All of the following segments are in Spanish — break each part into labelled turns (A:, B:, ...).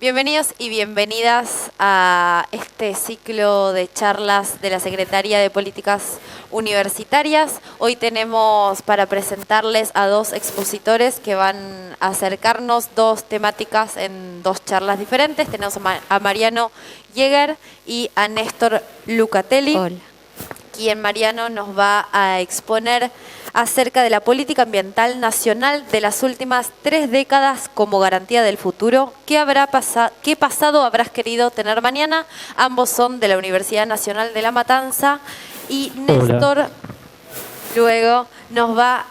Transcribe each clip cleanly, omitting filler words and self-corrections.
A: Bienvenidos y bienvenidas a este ciclo de charlas de la Secretaría de Políticas Universitarias. Hoy tenemos para presentarles a dos expositores que van a acercarnos dos temáticas en dos charlas diferentes. Tenemos a Mariano Jäger y a Néstor Lucatelli.
B: Hola.
A: Quien Mariano nos va a exponer acerca de la política ambiental nacional de las últimas 3 décadas como garantía del futuro. ¿Qué pasado habrás querido tener mañana? Ambos son de la Universidad Nacional de La Matanza y Néstor luego nos va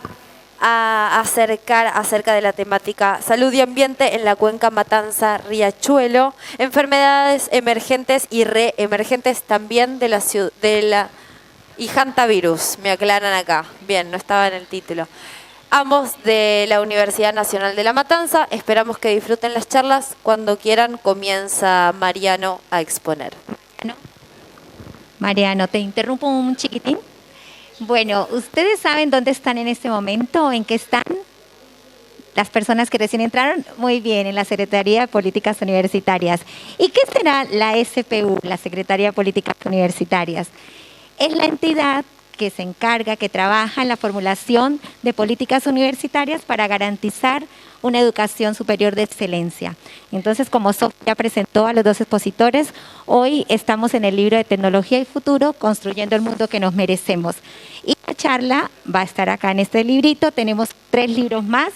A: a acercar acerca de la temática salud y ambiente en la cuenca Matanza-Riachuelo, enfermedades emergentes y reemergentes también de la y hantavirus, me aclaran acá. Bien, no estaba en el título. Ambos de la Universidad Nacional de La Matanza. Esperamos que disfruten las charlas. Cuando quieran, comienza Mariano a exponer.
B: Mariano, te interrumpo un chiquitín. Bueno, ¿ustedes saben dónde están en este momento? ¿En qué están? Las personas que recién entraron, muy bien, en la Secretaría de Políticas Universitarias. ¿Y qué será la SPU, la Secretaría de Políticas Universitarias? Es la entidad que se encarga, que trabaja en la formulación de políticas universitarias para garantizar una educación superior de excelencia. Entonces, como Sofía presentó a los dos expositores, hoy estamos en el libro de Tecnología y Futuro, construyendo el mundo que nos merecemos. Y la charla va a estar acá en este librito, tenemos 3 libros más.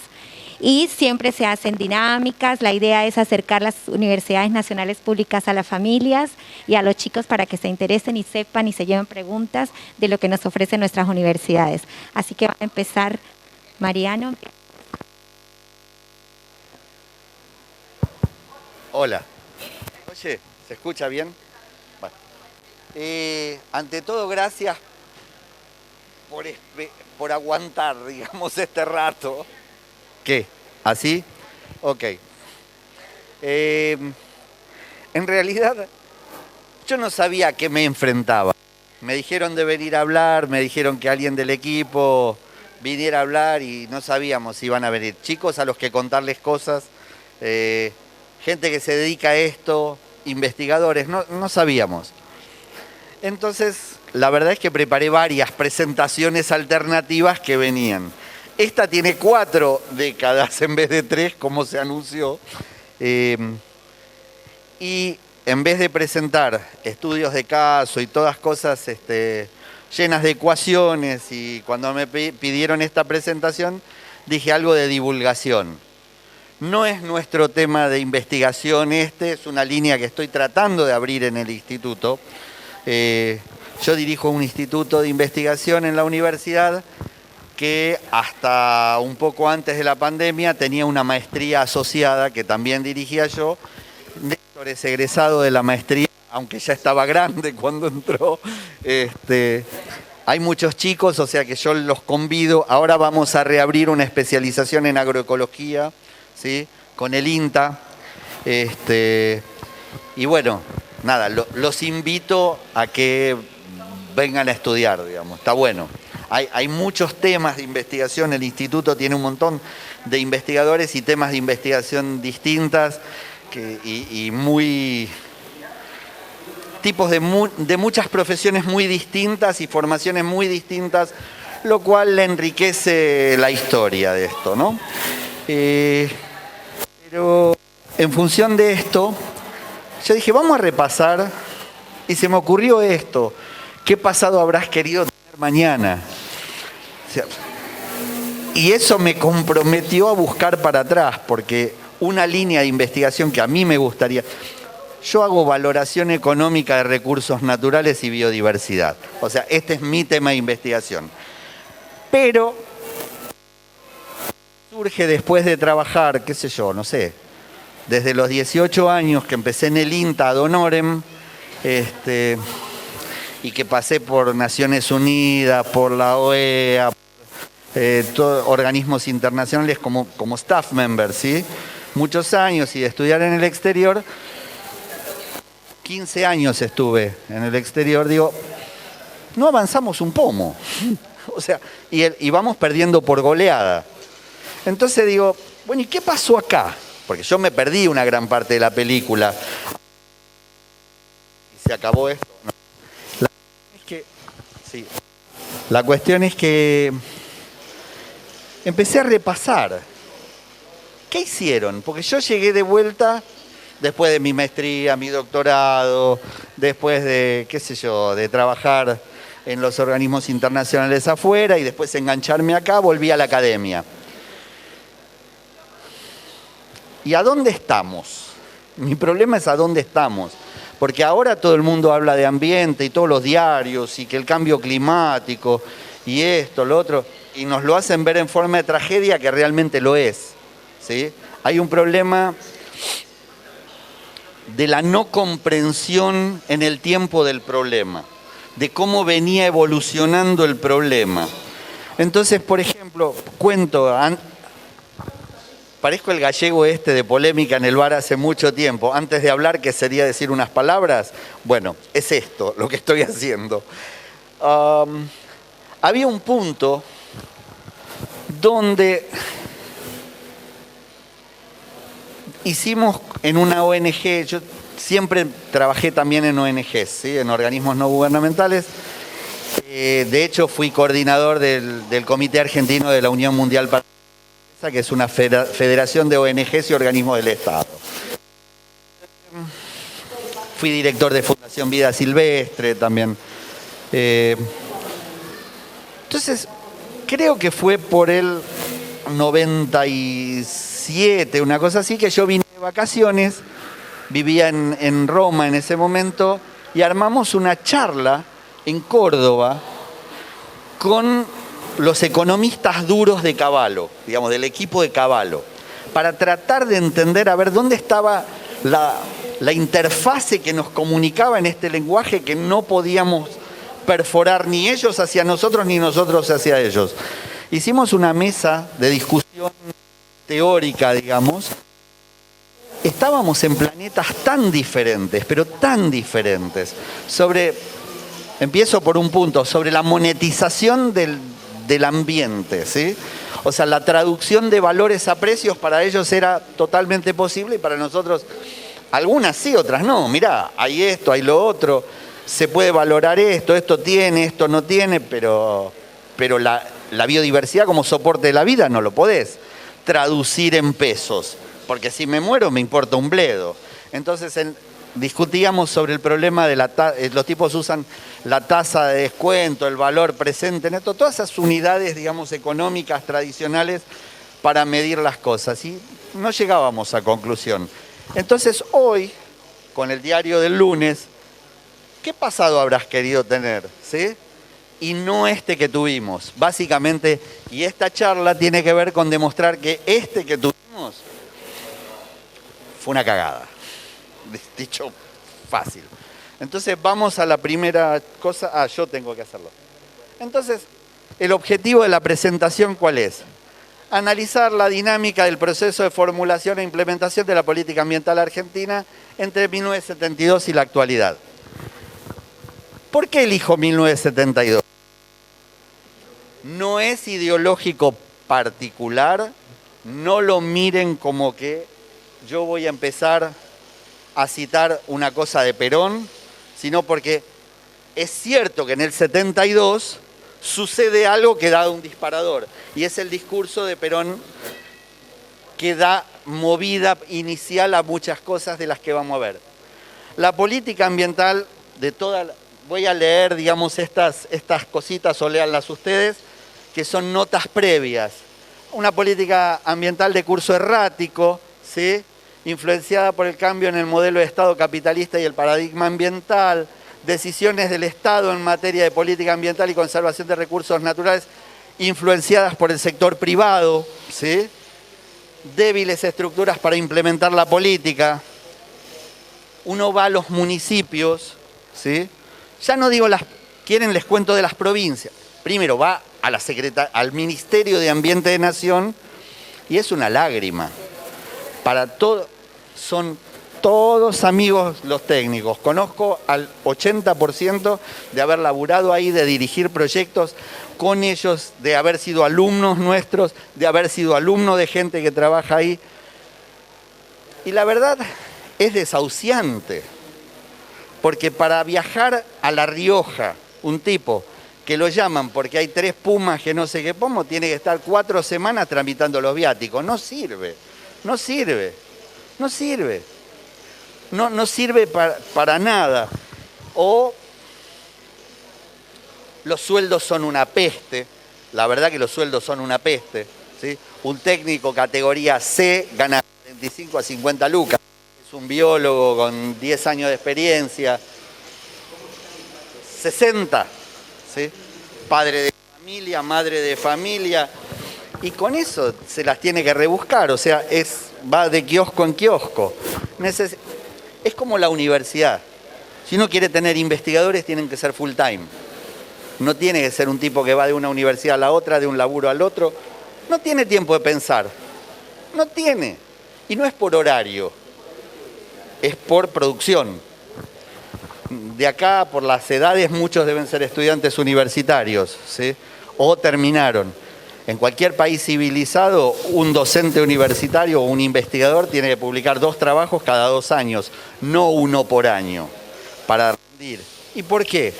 B: Y siempre se hacen dinámicas. La idea es acercar las universidades nacionales públicas a las familias y a los chicos para que se interesen y sepan y se lleven preguntas de lo que nos ofrecen nuestras universidades. Así que va a empezar Mariano.
C: Hola. Oye, ¿se escucha bien? Bueno. Ante todo, gracias por aguantar, digamos, este rato. ¿Qué? ¿Así? Ok. En realidad, yo no sabía a qué me enfrentaba. Me dijeron de venir a hablar, me dijeron que alguien del equipo viniera a hablar y no sabíamos si iban a venir chicos a los que contarles cosas, gente que se dedica a esto, investigadores, no sabíamos. Entonces, la verdad es que preparé varias presentaciones alternativas que venían. Esta tiene 4 décadas en vez de 3, como se anunció. Y en vez de presentar estudios de caso y todas cosas llenas de ecuaciones, y cuando me pidieron esta presentación, dije algo de divulgación. No es nuestro tema de investigación es una línea que estoy tratando de abrir en el instituto. Yo dirijo un instituto de investigación en la universidad que hasta un poco antes de la pandemia tenía una maestría asociada que también dirigía yo. Néstor es egresado de la maestría, aunque ya estaba grande cuando entró. Hay muchos chicos, o sea que yo los convido. Ahora vamos a reabrir una especialización en agroecología, ¿sí? Con el INTA. Y bueno, nada, los invito a que vengan a estudiar, digamos, está bueno. Hay muchos temas de investigación, el instituto tiene un montón de investigadores y temas de investigación distintas y muy tipos de muchas profesiones muy distintas y formaciones muy distintas, lo cual le enriquece la historia de esto, ¿no? Pero en función de esto, yo dije, vamos a repasar, y se me ocurrió esto, ¿qué pasado habrás querido tener mañana? Y eso me comprometió a buscar para atrás, porque una línea de investigación que a mí me gustaría... Yo hago valoración económica de recursos naturales y biodiversidad. O sea, este es mi tema de investigación. Pero surge después de trabajar, qué sé yo, no sé, desde los 18 años que empecé en el INTA ad honorem, y que pasé por Naciones Unidas, por la OEA, organismos internacionales como staff member, ¿sí? Muchos años y de estudiar en el exterior, 15 años estuve en el exterior, digo, no avanzamos un pomo, o sea, y vamos perdiendo por goleada. Entonces digo, bueno, ¿y qué pasó acá? porque yo me perdí una gran parte de la película. ¿Y se acabó esto? No. La cuestión es que empecé a repasar. ¿Qué hicieron? Porque yo llegué de vuelta después de mi maestría, mi doctorado, después de, qué sé yo, de trabajar en los organismos internacionales afuera y después engancharme acá, volví a la academia. ¿Y a dónde estamos? Mi problema es a dónde estamos. Porque ahora todo el mundo habla de ambiente y todos los diarios y que el cambio climático y esto, lo otro, y nos lo hacen ver en forma de tragedia que realmente lo es, ¿sí? Hay un problema de la no comprensión en el tiempo del problema, de cómo venía evolucionando el problema. Entonces, por ejemplo, cuento, parezco el gallego este de polémica en el bar hace mucho tiempo, antes de hablar, que sería decir unas palabras, bueno, es esto lo que estoy haciendo. Había un punto donde hicimos en una ONG, yo siempre trabajé también en ONGs, ¿sí? En organismos no gubernamentales. De hecho, fui coordinador del Comité Argentino de la Unión Mundial para la Naturaleza, que es una federación de ONGs y organismos del Estado. Fui director de Fundación Vida Silvestre también. Entonces, creo que fue por el 97, una cosa así, que yo vine de vacaciones, vivía en Roma en ese momento, y armamos una charla en Córdoba con los economistas duros de Cavallo, digamos, del equipo de Cavallo, para tratar de entender, a ver, dónde estaba la interfase que nos comunicaba en este lenguaje que no podíamos perforar ni ellos hacia nosotros ni nosotros hacia ellos. Hicimos una mesa de discusión teórica, digamos. Estábamos en planetas tan diferentes, pero tan diferentes, empiezo por un punto, sobre la monetización del ambiente, ¿sí? O sea, la traducción de valores a precios para ellos era totalmente posible y para nosotros, algunas sí, otras no. Mirá, hay esto, hay lo otro, se puede valorar esto, esto tiene, esto no tiene, pero la biodiversidad como soporte de la vida no lo podés traducir en pesos, porque si me muero me importa un bledo. Entonces discutíamos sobre el problema de los tipos usan la tasa de descuento, el valor presente neto, todas esas unidades, digamos, económicas tradicionales para medir las cosas, y no llegábamos a conclusión. Entonces hoy, con el diario del lunes, ¿qué pasado habrás querido tener? ¿Sí? Y no este que tuvimos, básicamente, y esta charla tiene que ver con demostrar que este que tuvimos fue una cagada, dicho fácil. Entonces vamos a la primera cosa. Yo tengo que hacerlo. Entonces, el objetivo de la presentación, ¿cuál es? Analizar la dinámica del proceso de formulación e implementación de la política ambiental argentina entre 1972 y la actualidad. ¿Por qué elijo 1972? No es ideológico particular, no lo miren como que yo voy a empezar a citar una cosa de Perón, sino porque es cierto que en el 72 sucede algo que da un disparador, y es el discurso de Perón que da movida inicial a muchas cosas de las que vamos a ver. La política ambiental de toda voy a leer, digamos, estas cositas, o léanlas ustedes, que son notas previas. Una política ambiental de curso errático, ¿sí? Influenciada por el cambio en el modelo de Estado capitalista y el paradigma ambiental, decisiones del Estado en materia de política ambiental y conservación de recursos naturales influenciadas por el sector privado, ¿sí? Débiles estructuras para implementar la política. Uno va a los municipios, ¿sí? Ya no digo quieren les cuento de las provincias. Primero va a al Ministerio de Ambiente de Nación y es una lágrima. Son todos amigos los técnicos. Conozco al 80% de haber laburado ahí, de dirigir proyectos con ellos, de haber sido alumnos nuestros, de haber sido alumno de gente que trabaja ahí. Y la verdad es desahuciante, porque para viajar a La Rioja, un tipo que lo llaman porque hay 3 pumas que no sé qué pomo, tiene que estar 4 semanas tramitando los viáticos. No sirve, no sirve, no sirve. No sirve para nada. O los sueldos son una peste. La verdad que los sueldos son una peste, ¿sí? Un técnico categoría C gana 45 a 50 lucas. Es un biólogo con 10 años de experiencia. 60, ¿sí? Padre de familia, madre de familia. Y con eso se las tiene que rebuscar. O sea, va de kiosco en kiosco. Es como la universidad. Si uno quiere tener investigadores, tienen que ser full time. No tiene que ser un tipo que va de una universidad a la otra, de un laburo al otro. No tiene tiempo de pensar. No tiene. Y no es por horario. Es por producción. De acá, por las edades, muchos deben ser estudiantes universitarios, ¿sí? O terminaron. En cualquier país civilizado, un docente universitario o un investigador tiene que publicar 2 trabajos cada 2 años, no 1 por año, para rendir. ¿Y por qué?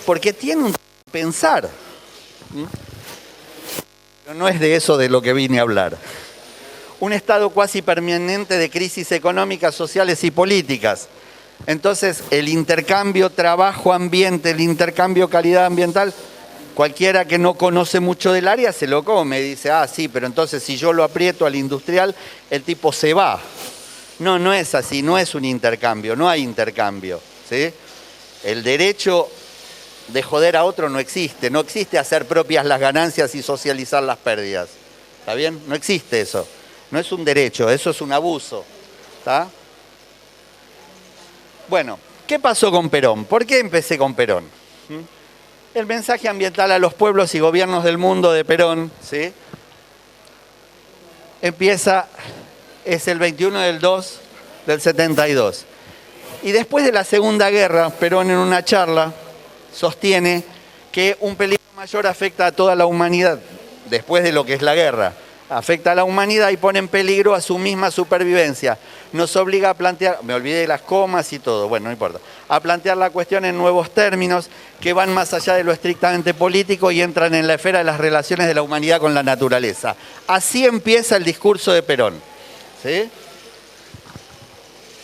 C: Porque tiene un pensar. Pero no es de eso de lo que vine a hablar. Un estado cuasi permanente de crisis económicas, sociales y políticas. Entonces, el intercambio trabajo-ambiente, el intercambio calidad ambiental, cualquiera que no conoce mucho del área se lo come. Dice, sí, pero entonces si yo lo aprieto al industrial, el tipo se va. No, no es así, no es un intercambio, no hay intercambio, ¿sí? El derecho de joder a otro no existe. No existe hacer propias las ganancias y socializar las pérdidas. ¿Está bien? No existe eso. No es un derecho, eso es un abuso. ¿Está? Bueno, ¿qué pasó con Perón? ¿Por qué empecé con Perón? El mensaje ambiental a los pueblos y gobiernos del mundo de Perón, ¿sí? Es el 21 del 2 del 72. Y después de la Segunda Guerra, Perón en una charla sostiene que un peligro mayor afecta a toda la humanidad, después de lo que es la guerra. Afecta a la humanidad y pone en peligro a su misma supervivencia. Nos obliga a plantear, me olvidé de las comas y todo, bueno, no importa, a plantear la cuestión en nuevos términos que van más allá de lo estrictamente político y entran en la esfera de las relaciones de la humanidad con la naturaleza. Así empieza el discurso de Perón, ¿sí?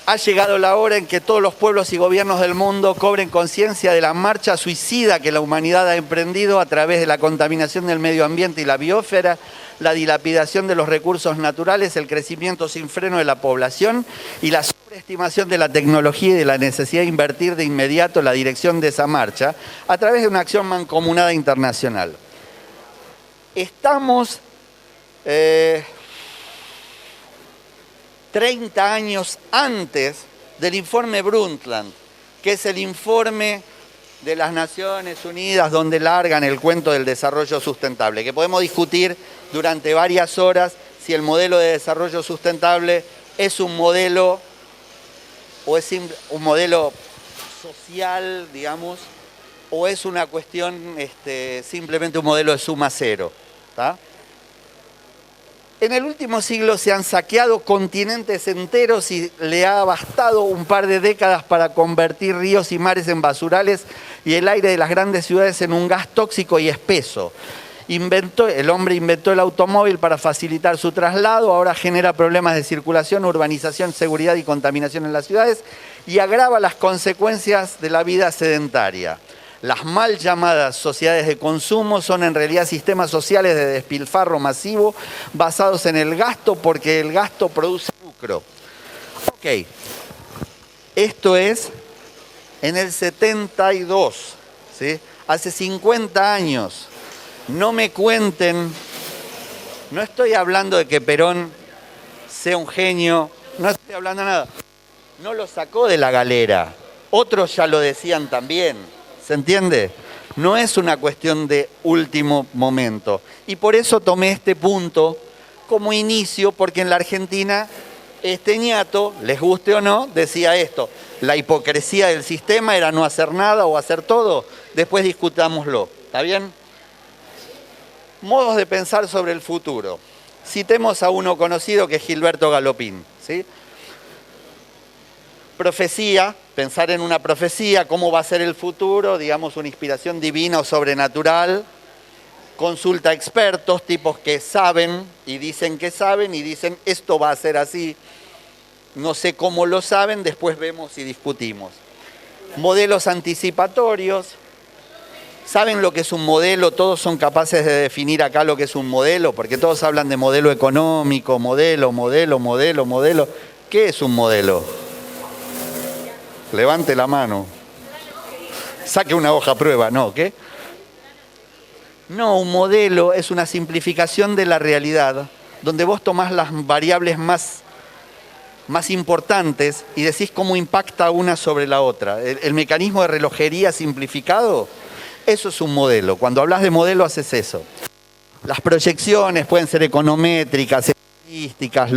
C: Ha llegado la hora en que todos los pueblos y gobiernos del mundo cobren conciencia de la marcha suicida que la humanidad ha emprendido a través de la contaminación del medio ambiente y la biosfera, la dilapidación de los recursos naturales, el crecimiento sin freno de la población y la sobreestimación de la tecnología y de la necesidad de invertir de inmediato la dirección de esa marcha a través de una acción mancomunada internacional. Estamos 30 años antes del informe Brundtland, que es el informe de las Naciones Unidas donde largan el cuento del desarrollo sustentable, que podemos discutir durante varias horas si el modelo de desarrollo sustentable es un modelo o es un modelo social, digamos, o es una cuestión simplemente un modelo de suma cero, ¿tá? En el último siglo se han saqueado continentes enteros y le ha bastado un par de décadas para convertir ríos y mares en basurales y el aire de las grandes ciudades en un gas tóxico y espeso. El hombre inventó el automóvil para facilitar su traslado, ahora genera problemas de circulación, urbanización, seguridad y contaminación en las ciudades y agrava las consecuencias de la vida sedentaria. Las mal llamadas sociedades de consumo son en realidad sistemas sociales de despilfarro masivo basados en el gasto porque el gasto produce lucro. Ok, esto es en el 72, ¿sí? Hace 50 años. No me cuenten, no estoy hablando de que Perón sea un genio, no estoy hablando de nada. No lo sacó de la galera, otros ya lo decían también. ¿Se entiende? No es una cuestión de último momento. Y por eso tomé este punto como inicio, porque en la Argentina este ñato, les guste o no, decía esto. La hipocresía del sistema era no hacer nada o hacer todo. Después discutámoslo. ¿Está bien? Modos de pensar sobre el futuro. Citemos a uno conocido que es Gilberto Galopín. ¿sí? Profecía, pensar en una profecía, cómo va a ser el futuro, digamos una inspiración divina o sobrenatural. Consulta a expertos, tipos que saben y dicen que saben y dicen esto va a ser así. No sé cómo lo saben, después vemos y discutimos. Modelos anticipatorios. ¿Saben lo que es un modelo? Todos son capaces de definir acá lo que es un modelo, porque todos hablan de modelo económico, modelo. ¿Qué es un modelo? Levante la mano. Saque una hoja a prueba, ¿no? ¿Qué? No, un modelo es una simplificación de la realidad, donde vos tomás las variables más importantes y decís cómo impacta una sobre la otra. El mecanismo de relojería simplificado, eso es un modelo. Cuando hablas de modelo haces eso. Las proyecciones pueden ser econométricas, estadísticas,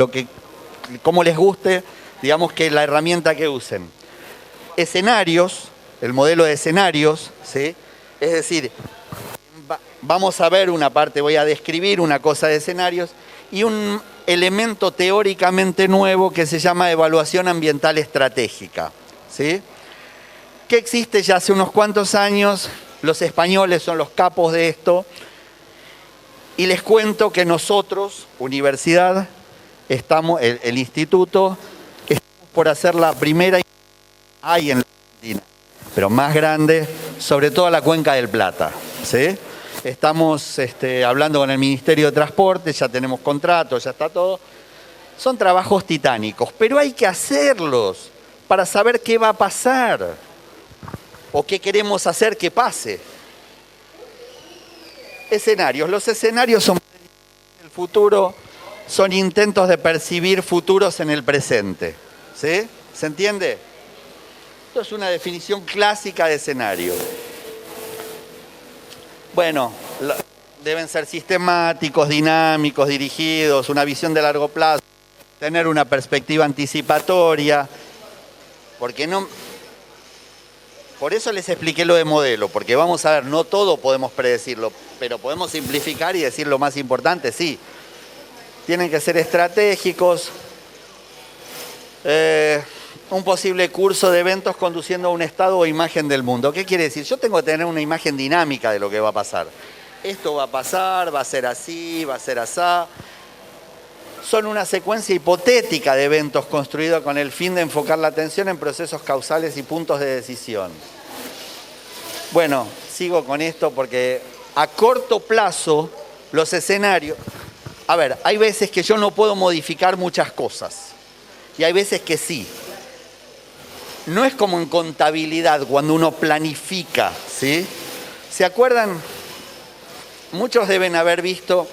C: como les guste, digamos que la herramienta que usen. Escenarios, el modelo de escenarios, ¿sí? Es decir, vamos a ver una parte, voy a describir una cosa de escenarios y un elemento teóricamente nuevo que se llama evaluación ambiental estratégica, ¿sí? Que existe ya hace unos cuantos años, los españoles son los capos de esto, y les cuento que nosotros, universidad, el instituto, estamos por hacer la primera hay en la Argentina, pero más grande, sobre todo la Cuenca del Plata, ¿sí? Estamos hablando con el Ministerio de Transporte, ya tenemos contratos, ya está todo. Son trabajos titánicos, pero hay que hacerlos para saber qué va a pasar o qué queremos hacer que pase. Escenarios. Los escenarios son el futuro, son intentos de percibir futuros en el presente, ¿sí? ¿Se entiende? Esto es una definición clásica de escenario. Bueno, deben ser sistemáticos, dinámicos, dirigidos, una visión de largo plazo, tener una perspectiva anticipatoria, porque no... Por eso les expliqué lo de modelo, porque vamos a ver, no todo podemos predecirlo, pero podemos simplificar y decir lo más importante, sí. Tienen que ser estratégicos. Un posible curso de eventos conduciendo a un estado o imagen del mundo. ¿Qué quiere decir? Yo tengo que tener una imagen dinámica de lo que va a pasar. Esto va a pasar, va a ser así, va a ser asá. Son una secuencia hipotética de eventos construidos con el fin de enfocar la atención en procesos causales y puntos de decisión. Bueno, sigo con esto porque a corto plazo los escenarios... A ver, hay veces que yo no puedo modificar muchas cosas y hay veces que sí. No es como en contabilidad cuando uno planifica, ¿sí? ¿Se acuerdan? Muchos deben haber visto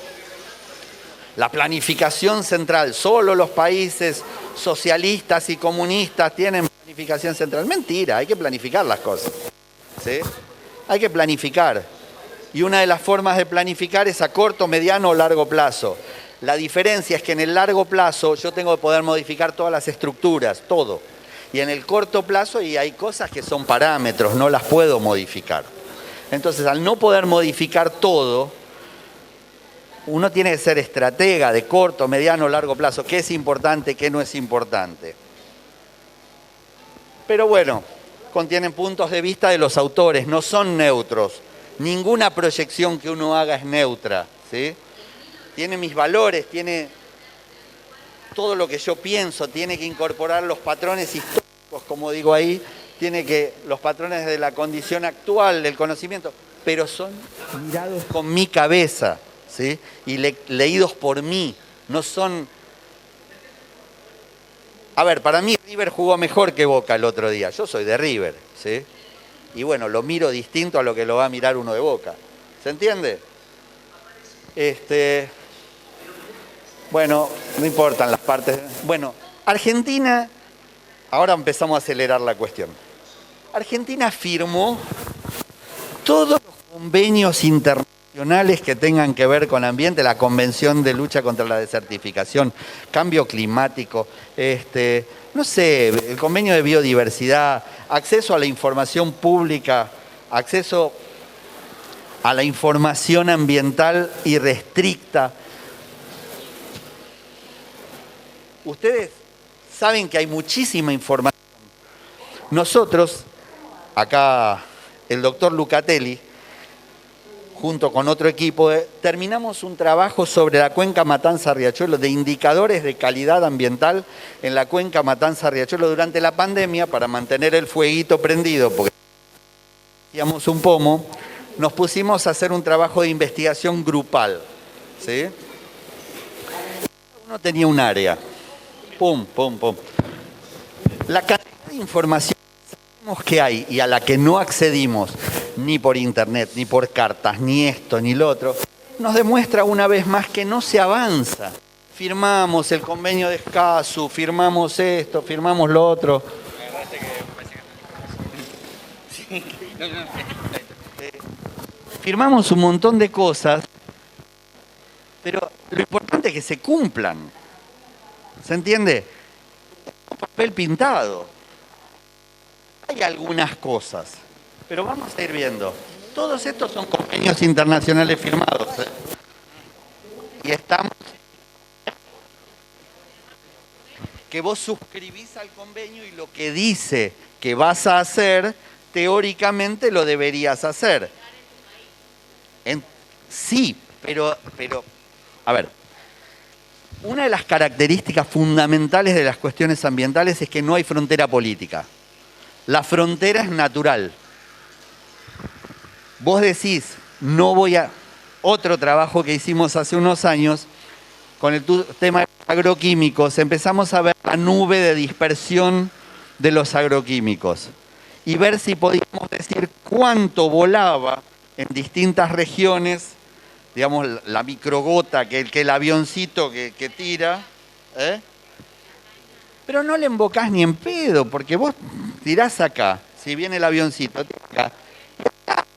C: la planificación central. Solo los países socialistas y comunistas tienen planificación central. Mentira, hay que planificar las cosas, ¿sí? Hay que planificar. Y una de las formas de planificar es a corto, mediano o largo plazo. La diferencia es que en el largo plazo yo tengo que poder modificar todas las estructuras, todo. Y en el corto plazo y hay cosas que son parámetros, no las puedo modificar. Entonces, al no poder modificar todo, uno tiene que ser estratega de corto, mediano, largo plazo. ¿Qué es importante, qué no es importante? Pero bueno, contienen puntos de vista de los autores, no son neutros. Ninguna proyección que uno haga es neutra, ¿sí? Tiene mis valores, tiene todo lo que yo pienso, tiene que incorporar los patrones históricos, como digo ahí, tiene que los patrones de la condición actual, del conocimiento, pero son mirados con mi cabeza, ¿sí? Y leídos por mí, no son... A ver, para mí River jugó mejor que Boca el otro día, yo soy de River, ¿sí? Y bueno, lo miro distinto a lo que lo va a mirar uno de Boca, ¿se entiende? Bueno, no importan las partes. Bueno, Argentina, ahora empezamos a acelerar la cuestión. Argentina firmó todos los convenios internacionales que tengan que ver con ambiente, la Convención de Lucha contra la Desertificación, Cambio Climático, no sé, el Convenio de Biodiversidad, acceso a la información pública, acceso a la información ambiental irrestricta. Ustedes saben que hay muchísima información. Nosotros, acá el doctor Lucatelli, junto con otro equipo, terminamos un trabajo sobre la cuenca Matanza-Riachuelo, de indicadores de calidad ambiental en la cuenca Matanza-Riachuelo durante la pandemia, para mantener el fueguito prendido, porque hacíamos un pomo. Nos pusimos a hacer un trabajo de investigación grupal, ¿sí? Uno tenía un área. Pum, pum, pum. La cantidad de información que hay y a la que no accedimos ni por internet, ni por cartas, ni esto, ni lo otro, nos demuestra una vez más que no se avanza. Firmamos el convenio de Escazú, firmamos esto, firmamos lo otro. Firmamos un montón de cosas, pero lo importante es que se cumplan. ¿Se entiende? Un papel pintado. Hay algunas cosas, pero vamos a ir viendo. Todos estos son convenios internacionales firmados, ¿eh? Y estamos... que vos suscribís al convenio y lo que dice que vas a hacer, teóricamente lo deberías hacer. Sí, pero, a ver, una de las características fundamentales de las cuestiones ambientales es que no hay frontera política. La frontera es natural. Vos decís, no voy a... Otro trabajo que hicimos hace unos años, con el tema de los agroquímicos, empezamos a ver la nube de dispersión de los agroquímicos y ver si podíamos decir cuánto volaba en distintas regiones, digamos, la microgota, que el avioncito que tira, ¿eh? Pero no le embocás ni en pedo, porque vos tirás acá, si viene el avioncito, acá,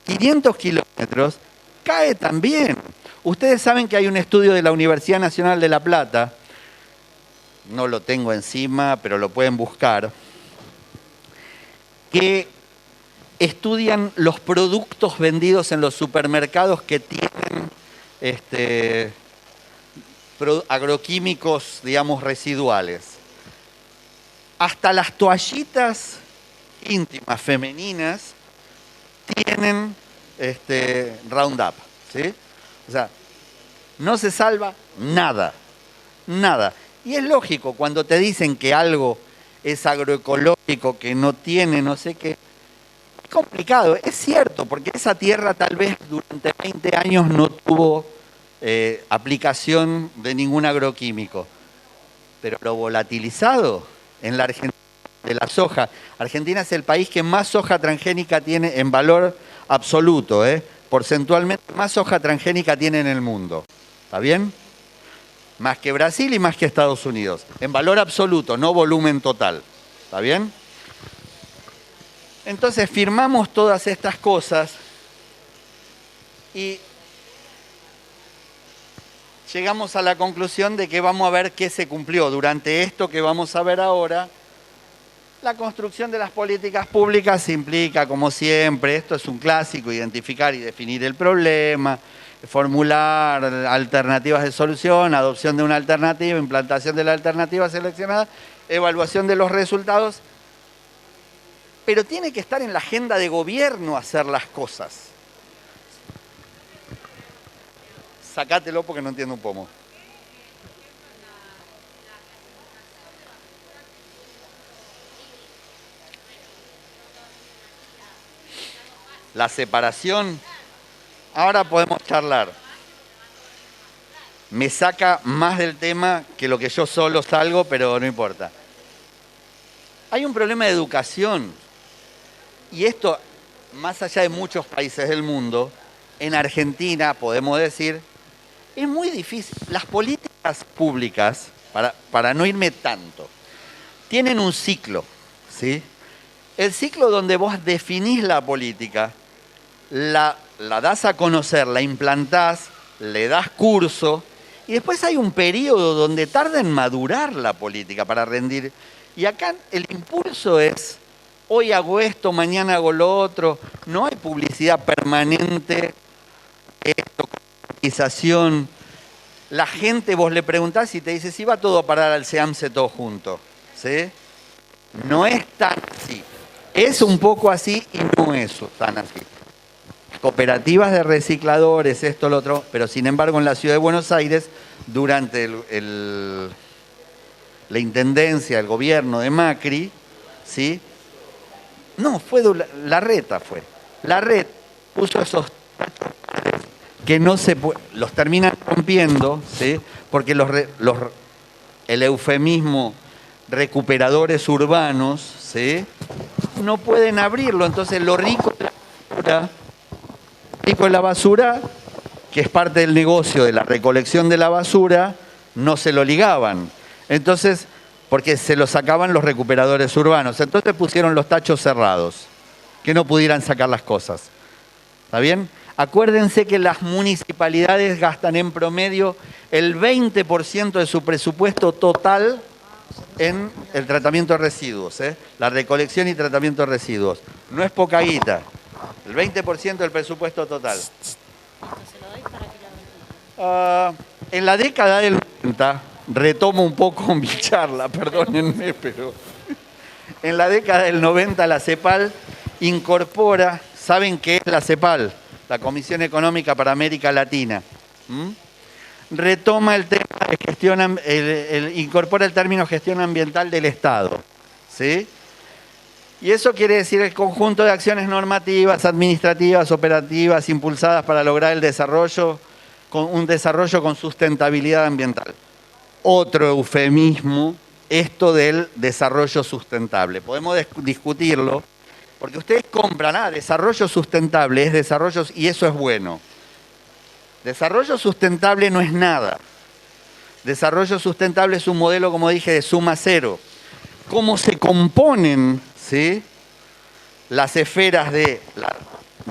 C: 500 kilómetros, cae también. Ustedes saben que hay un estudio de la Universidad Nacional de La Plata, no lo tengo encima, pero lo pueden buscar, que estudian los productos vendidos en los supermercados que tienen agroquímicos, digamos, residuales. Hasta las toallitas íntimas femeninas tienen Roundup, ¿sí? O sea, no se salva nada, nada. Y es lógico, cuando te dicen que algo es agroecológico, que no tiene no sé qué, es complicado, es cierto, porque esa tierra tal vez durante 20 años no tuvo aplicación de ningún agroquímico. Pero lo volatilizado en la Argentina, de la soja. Argentina es el país que más soja transgénica tiene en valor absoluto, porcentualmente más soja transgénica tiene en el mundo. ¿Está bien? Más que Brasil y más que Estados Unidos. En valor absoluto, no volumen total. ¿Está bien? Entonces firmamos todas estas cosas y llegamos a la conclusión de que vamos a ver qué se cumplió durante esto que vamos a ver ahora. La construcción de las políticas públicas implica, como siempre, esto es un clásico, identificar y definir el problema, formular alternativas de solución, adopción de una alternativa, implantación de la alternativa seleccionada, evaluación de los resultados, pero tiene que estar en la agenda de gobierno hacer las cosas. Sácatelo porque no entiendo un pomo. La separación, ahora podemos charlar. Me saca más del tema que lo que yo solo salgo, pero no importa. Hay un problema de educación. Y esto, más allá de muchos países del mundo, en Argentina, podemos decir, es muy difícil. Las políticas públicas, para no irme tanto, tienen un ciclo, ¿sí? El ciclo donde vos definís la política, la das a conocer, la implantás, le das curso, y después hay un periodo donde tarda en madurar la política para rendir. Y acá el impulso es, hoy hago esto, mañana hago lo otro. No hay publicidad permanente, cotización. La gente, vos le preguntás y te dice, si va todo a parar al SEAMSE todo junto. ¿sí? No es tan así. Es un poco así y no es tan así. Cooperativas de recicladores, esto, lo otro, pero sin embargo en la ciudad de Buenos Aires, durante la intendencia, el gobierno de Macri, ¿sí? No, fue Larreta fue. Larreta puso esos que no se los terminan rompiendo, ¿sí? Porque el eufemismo recuperadores urbanos, ¿sí? No pueden abrirlo, entonces lo rico de la basura, que es parte del negocio de la recolección de la basura, no se lo ligaban. Entonces, porque se lo sacaban los recuperadores urbanos. Entonces pusieron los tachos cerrados, que no pudieran sacar las cosas. ¿Está bien? Acuérdense que las municipalidades gastan en promedio el 20% de su presupuesto total en el tratamiento de residuos, ¿eh? La recolección y tratamiento de residuos. No es poca guita. El 20% del presupuesto total. En la década del 90, retomo un poco mi charla, perdónenme, pero en la década del 90 la CEPAL incorpora, ¿saben qué es la CEPAL? La Comisión Económica para América Latina. Retoma el tema de gestión, incorpora el término gestión ambiental del Estado, ¿sí? Y eso quiere decir el conjunto de acciones normativas, administrativas, operativas, impulsadas para lograr el desarrollo, un desarrollo con sustentabilidad ambiental. Otro eufemismo, esto del desarrollo sustentable. Podemos discutirlo, porque ustedes compran, desarrollo sustentable es desarrollo, y eso es bueno. Desarrollo sustentable no es nada. Desarrollo sustentable es un modelo, como dije, de suma cero. ¿Cómo se componen, ¿sí?, las esferas de la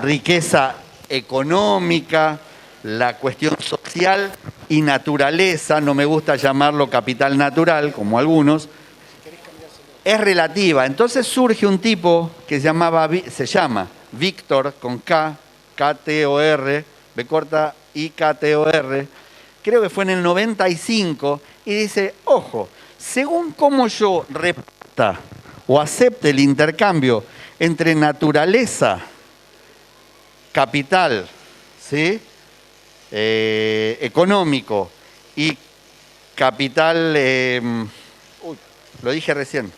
C: riqueza económica, la cuestión social y naturaleza? No me gusta llamarlo capital natural, como algunos. Es relativa. Entonces surge un tipo que se llama Víctor, con K, K-T-O-R, B corta I-K-T-O-R, creo que fue en el 95, y dice, ojo, según cómo yo reparta o acepte el intercambio entre naturaleza, capital, ¿sí?, económico y capital, lo dije recién,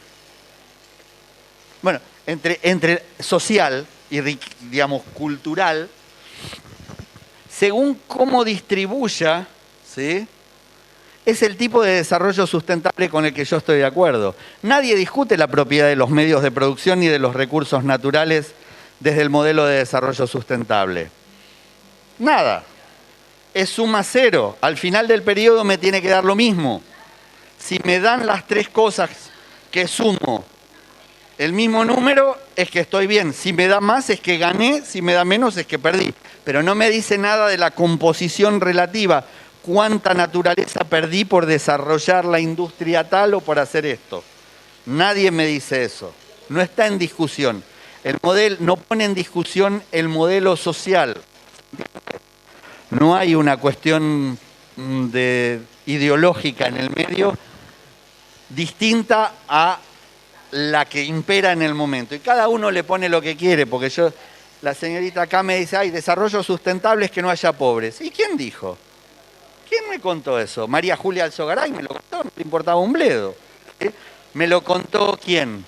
C: bueno, entre social y, digamos, cultural, según cómo distribuya, ¿sí?, es el tipo de desarrollo sustentable con el que yo estoy de acuerdo. Nadie discute la propiedad de los medios de producción ni de los recursos naturales desde el modelo de desarrollo sustentable. Nada. Es suma cero. Al final del periodo me tiene que dar lo mismo. Si me dan las tres cosas que sumo el mismo número, es que estoy bien. Si me da más, es que gané. Si me da menos, es que perdí. Pero no me dice nada de la composición relativa. ¿Cuánta naturaleza perdí por desarrollar la industria tal o por hacer esto? Nadie me dice eso. No está en discusión. No pone en discusión el modelo social. No hay una cuestión ideológica en el medio distinta a la que impera en el momento. Y cada uno le pone lo que quiere, porque la señorita acá me dice, desarrollo sustentable es que no haya pobres. ¿Y quién dijo? ¿Quién me contó eso? María Julia Alzogaray me lo contó, no le importaba un bledo. ¿Sí? ¿Me lo contó quién?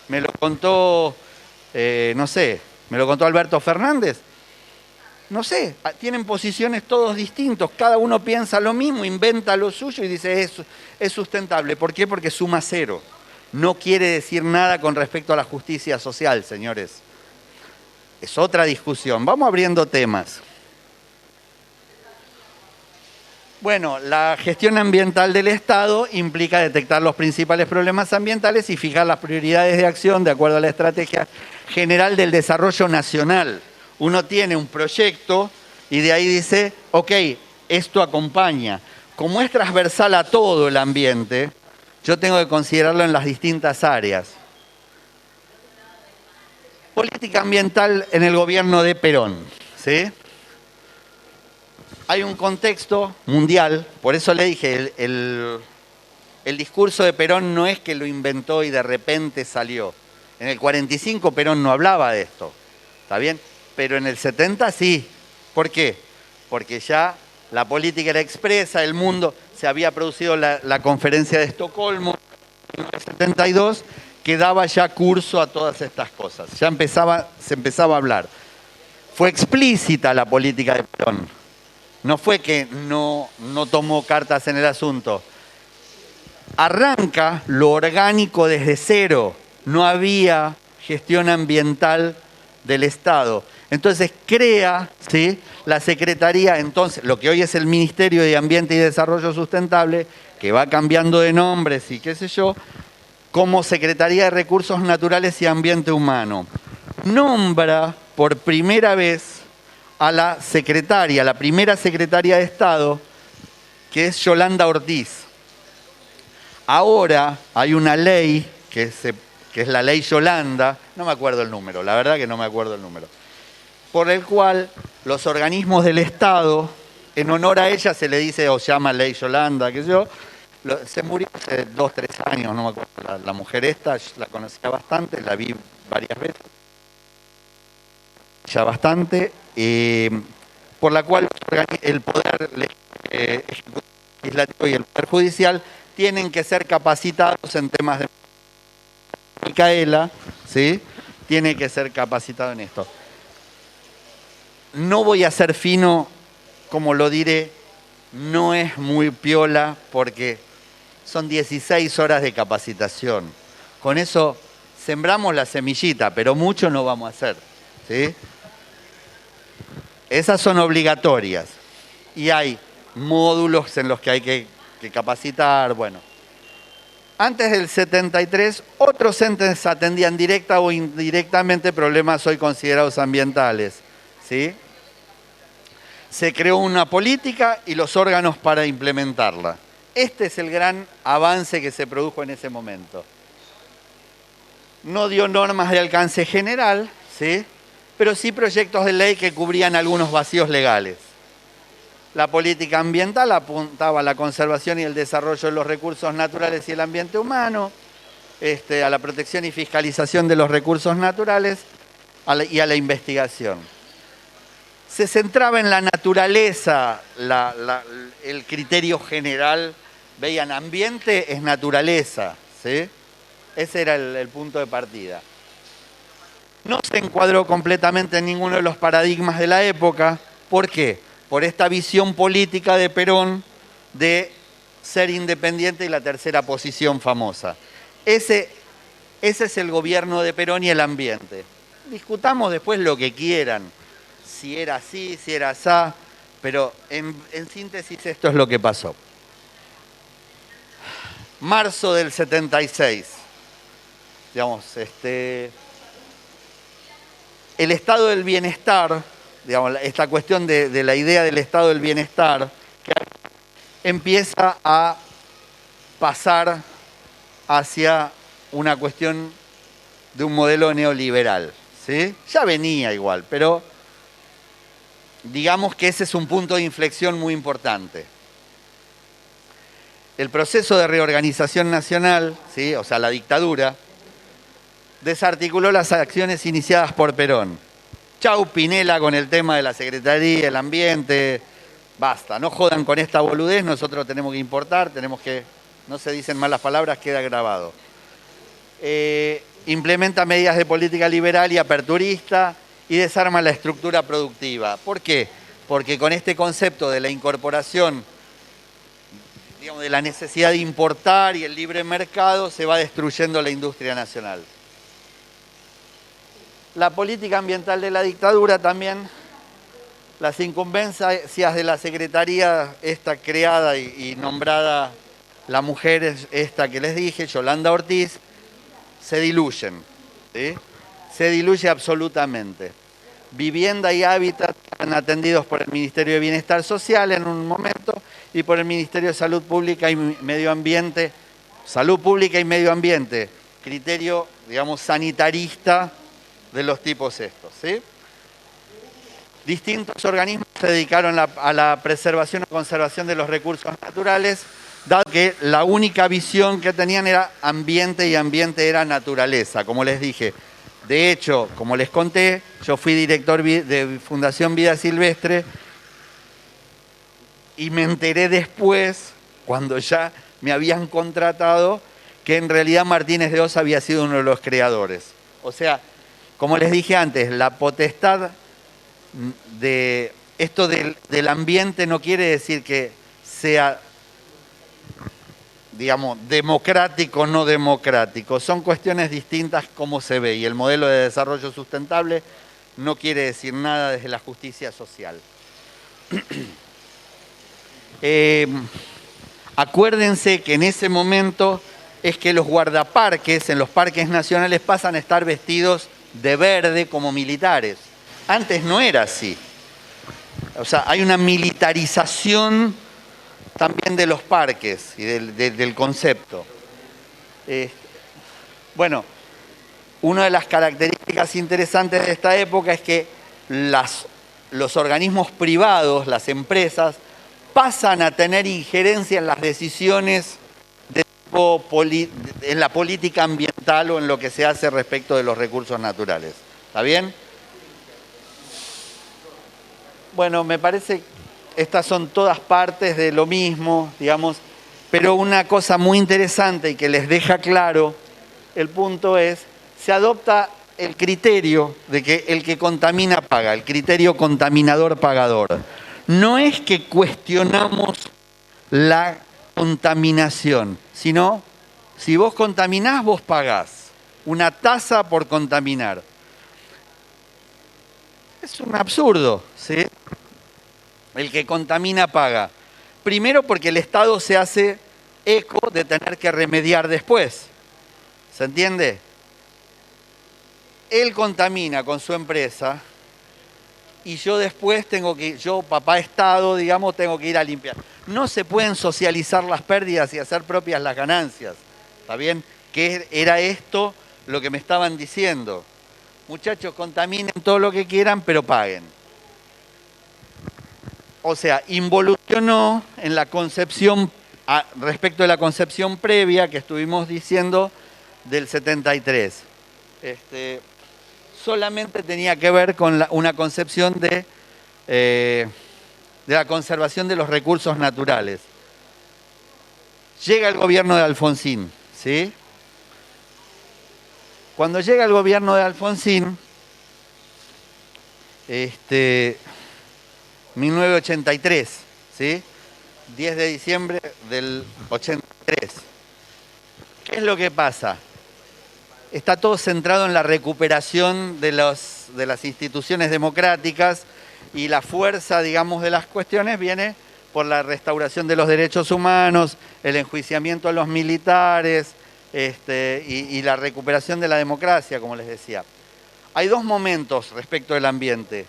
C: ¿Me lo contó, no sé, me lo contó Alberto Fernández? No sé, tienen posiciones todos distintos, cada uno piensa lo mismo, inventa lo suyo y dice es sustentable. ¿Por qué? Porque suma cero. No quiere decir nada con respecto a la justicia social, señores. Es otra discusión. Vamos abriendo temas. Bueno, la gestión ambiental del Estado implica detectar los principales problemas ambientales y fijar las prioridades de acción de acuerdo a la Estrategia General del Desarrollo Nacional. Uno tiene un proyecto y de ahí dice, ok, esto acompaña. Como es transversal a todo el ambiente, yo tengo que considerarlo en las distintas áreas. Política ambiental en el gobierno de Perón, ¿sí? Hay un contexto mundial, por eso le dije, el discurso de Perón no es que lo inventó y de repente salió. En el 45 Perón no hablaba de esto, ¿está bien? Pero en el 70 sí. ¿Por qué? Porque ya la política era expresa, el mundo, se había producido la conferencia de Estocolmo en el 72, que daba ya curso a todas estas cosas. Ya se empezaba a hablar. Fue explícita la política de Perón. No fue que no tomó cartas en el asunto. Arranca lo orgánico desde cero. No había gestión ambiental del Estado. Entonces crea, ¿sí?, la Secretaría, entonces, lo que hoy es el Ministerio de Ambiente y Desarrollo Sustentable, que va cambiando de nombres y qué sé yo, como Secretaría de Recursos Naturales y Ambiente Humano. Nombra por primera vez a la secretaria, la primera secretaria de Estado, que es Yolanda Ortiz. Ahora hay una ley que es la ley Yolanda, no me acuerdo el número, la verdad que no me acuerdo el número, por el cual los organismos del Estado, en honor a ella se le dice o llama ley Yolanda, qué sé yo, se murió hace 2 o 3 años, no me acuerdo, la mujer esta, la conocía bastante, la vi varias veces, ya bastante, por la cual el poder legislativo y el poder judicial tienen que ser capacitados en temas de... Micaela, ¿sí?, tiene que ser capacitado en esto. No voy a ser fino, como lo diré, no es muy piola porque son 16 horas de capacitación. Con eso sembramos la semillita, pero mucho no vamos a hacer, ¿sí? Esas son obligatorias y hay módulos en los que hay que capacitar, bueno. Antes del 73, otros entes atendían directa o indirectamente problemas hoy considerados ambientales, ¿sí? Se creó una política y los órganos para implementarla. Este es el gran avance que se produjo en ese momento. No dio normas de alcance general, ¿sí?, pero sí proyectos de ley que cubrían algunos vacíos legales. La política ambiental apuntaba a la conservación y el desarrollo de los recursos naturales y el ambiente humano, a la protección y fiscalización de los recursos naturales y a la investigación. Se centraba en la naturaleza, el criterio general, veían ambiente es naturaleza, ¿sí? Ese era el punto de partida. No se encuadró completamente en ninguno de los paradigmas de la época. ¿Por qué? Por esta visión política de Perón de ser independiente y la tercera posición famosa. Ese es el gobierno de Perón y el ambiente. Discutamos después lo que quieran, si era así, si era asá, pero en síntesis esto es lo que pasó. Marzo del 76, digamos, el estado del bienestar, digamos, esta cuestión de la idea del estado del bienestar, que empieza a pasar hacia una cuestión de un modelo neoliberal, ¿sí? Ya venía igual, pero digamos que ese es un punto de inflexión muy importante. El proceso de reorganización nacional, ¿sí?, o sea, la dictadura, desarticuló las acciones iniciadas por Perón. Chau Pinela con el tema de la Secretaría, el ambiente, basta, no jodan con esta boludez, nosotros tenemos que importar, tenemos que, no se dicen malas palabras, queda grabado. Implementa medidas de política liberal y aperturista y desarma la estructura productiva. ¿Por qué? Porque con este concepto de la incorporación, digamos, de la necesidad de importar y el libre mercado, se va destruyendo la industria nacional. La política ambiental de la dictadura también, las incumbencias de la Secretaría, esta creada y nombrada, la mujer esta que les dije, Yolanda Ortiz, se diluyen, ¿sí? Se diluye absolutamente. Vivienda y hábitat están atendidos por el Ministerio de Bienestar Social en un momento y por el Ministerio de Salud Pública y Medio Ambiente. Salud Pública y Medio Ambiente, criterio, digamos, sanitarista de los tipos estos, ¿sí? Distintos organismos se dedicaron a la preservación o conservación de los recursos naturales, dado que la única visión que tenían era ambiente y ambiente era naturaleza, como les dije. De hecho, como les conté, yo fui director de Fundación Vida Silvestre y me enteré después, cuando ya me habían contratado, que en realidad Martínez de Oz había sido uno de los creadores. O sea, como les dije antes, la potestad de esto del ambiente no quiere decir que sea, digamos, democrático o no democrático. Son cuestiones distintas como se ve. Y el modelo de desarrollo sustentable no quiere decir nada desde la justicia social. Acuérdense que en ese momento es que los guardaparques en los parques nacionales pasan a estar vestidos de verde como militares. Antes no era así. O sea, hay una militarización también de los parques y del concepto. Bueno, una de las características interesantes de esta época es que los organismos privados, las empresas, pasan a tener injerencia en las decisiones en la política ambiental o en lo que se hace respecto de los recursos naturales. ¿Está bien? Bueno, me parece que estas son todas partes de lo mismo, digamos, pero una cosa muy interesante y que les deja claro el punto es, se adopta el criterio de que el que contamina paga, el criterio contaminador-pagador. No es que cuestionamos la contaminación, sino si vos contaminás, vos pagás una tasa por contaminar. Es un absurdo, ¿sí? El que contamina paga. Primero porque el Estado se hace eco de tener que remediar después. ¿Se entiende? Él contamina con su empresa y yo después yo, papá Estado, digamos, tengo que ir a limpiar. No se pueden socializar las pérdidas y hacer propias las ganancias. ¿Está bien? Que era esto lo que me estaban diciendo. Muchachos, contaminen todo lo que quieran, pero paguen. O sea, involucionó en la concepción, respecto de la concepción previa que estuvimos diciendo del 73. Solamente tenía que ver con una concepción de la conservación de los recursos naturales. Llega el gobierno de Alfonsín, ¿sí? Cuando llega el gobierno de Alfonsín, 1983, ¿sí? 10 de diciembre del 83. ¿Qué es lo que pasa? Está todo centrado en la recuperación de las instituciones democráticas y la fuerza, digamos, de las cuestiones viene por la restauración de los derechos humanos, el enjuiciamiento a los militares y la recuperación de la democracia, como les decía. Hay dos momentos respecto del ambiente.